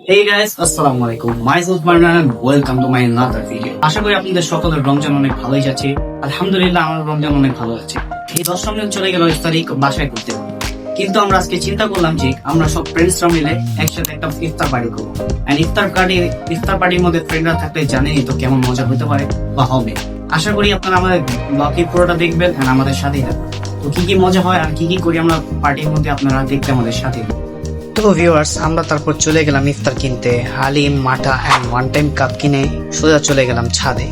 Hey guys, আসসালামু আলাইকুম. Myself Marwan and welcome to my another video. আশা করি আপনাদের সকলের রমজান অনেক ভালোই যাচ্ছে. আলহামদুলিল্লাহ আমার রমজান অনেক ভালো যাচ্ছে. এই 10 রমজান চলে গেল ইফতারি বাসায় করতে. কিন্তু আমরা আজকে চিন্তা করলাম যে আমরা সব ফ্রেন্ডসরা মিলে একসাথে একটা ইফতার পার্টি করব. এন্ড ইফতার পার্টির মধ্যে ফ্রেন্ডরা থাকলে জানেনই তো কেমন মজা হতে পারে বা হবে. আশা করি আপনারা আমাদের ব্লগের পুরোটা দেখবেন এন্ড আমাদের সাথেই থাকবেন. তো কি মজা হয় আর কি করি আমরা পার্টির মধ্যে আপনারা দেখতে আমাদের সাথে. তো ভিউয়ার্স, আমরা তারপর চলে গেলাম ইফতার কিনতে. হালিম, মাঠা এন্ড ওয়ান টাইম কাপ কিনে সোজা চলে গেলাম ছাদে.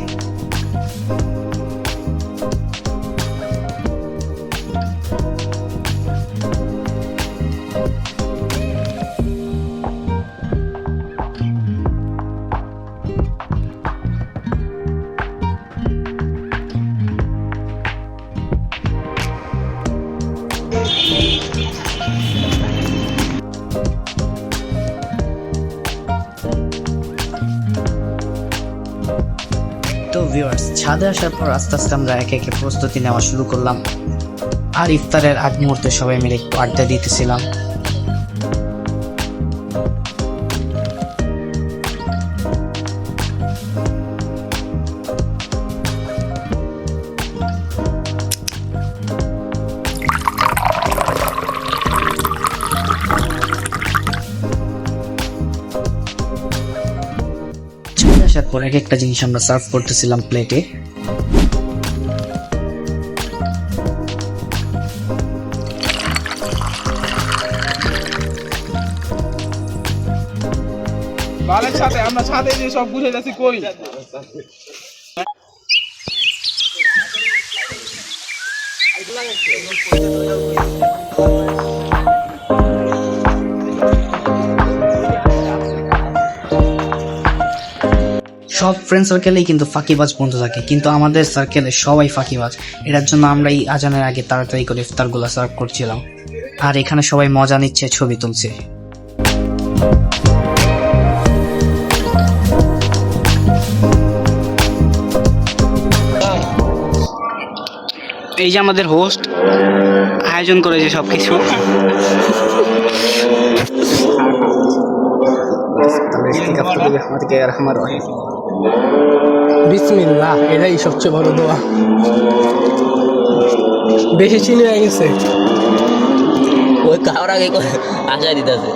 তো ভিউয়ার্স, ছাদে আসার পর আস্তে আস্তে আমরা একে একে প্রস্তুতি নেওয়া শুরু করলাম. আর ইফতারের আগ মুহূর্তে সবাই মিলে একটু আড্ডা দিতেছিলাম. আসার পর এক একটা জিনিস আমরা সার্ভ করতেছিলাম প্লেটে. বালের সাথে আমরা ছাদে যে সব বুঝে যাচ্ছি কই সব ফ্রেন্ড সার্কেলেই কিন্তু ফাঁকিবাজ বন্ধু থাকে, কিন্তু আমাদের সার্কেলে সবাই ফাঁকিবাজ. এটার জন্য আমরা এই আজানের আগে তাড়াতাড়ি করে ইফতারগুলো সার্ভ করছিলাম. আর এখানে সবাই মজা নিচ্ছে, ছবি তুলছে. এই যে আমাদের হোস্ট আয়োজন করেছে সবকিছু. বিসমিল্লাহ, এটাই সবচেয়ে বড় দোয়া. বেশি চিনি হয়ে গেছে, ওই খাওয়ার আগে আশা দিতেছে.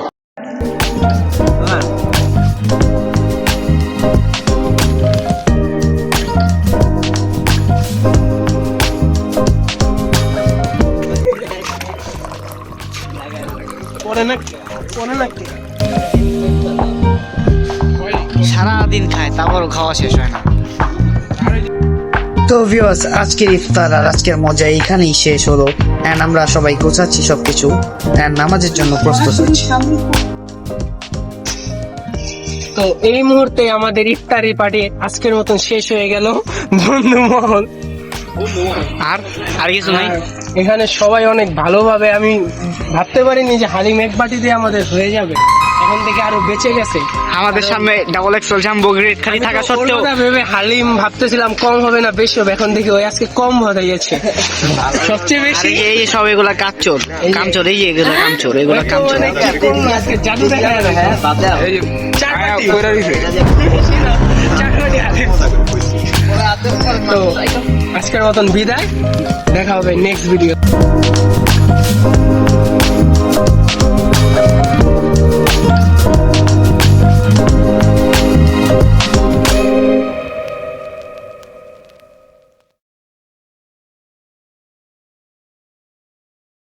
সারাদিন খায় তারপরও খাওয়া শেষ হয় না. তো ভিউয়ার্স, আজকের ইফতার আর আজকের মজা এখানেই শেষ হলো. এন্ড আমরা সবাই গোছাচ্ছি সবকিছু এন্ড নামাজের জন্য প্রস্তুত হচ্ছি. তো এই মুহূর্তে আমাদের ইফতারি পার্টি আজকের মতন শেষ হয়ে গেল. বন্ধু মহল আর আর কিছু নাই. এখানে সবাই অনেক ভালোভাবে, আমি ভাবতে পারিনি যে হালিম এক বাটি দিয়ে আমাদের হয়ে যাবে. এখন থেকে আরো বেঁচে গেছে. আমাদের সামনে ডাবল এক্সেল জাম্বো গ্রেড খালি থাকা সত্ত্বেও ভেবে হালিম ভাবতেছিলাম কম হবে না বেশি হবে, এখন থেকে ওই আজকে কম হয়ে গেছে সবচেয়ে বেশি. এই যে সব এগুলা কামচোর, এই যে এগুলা কামচোর, এগুলা কামচোর. আজকে জাদু দেখা যাবে. হ্যাঁ, তো আজকের মতন বিদায়, দেখা হবে নেক্সট ভিডিও.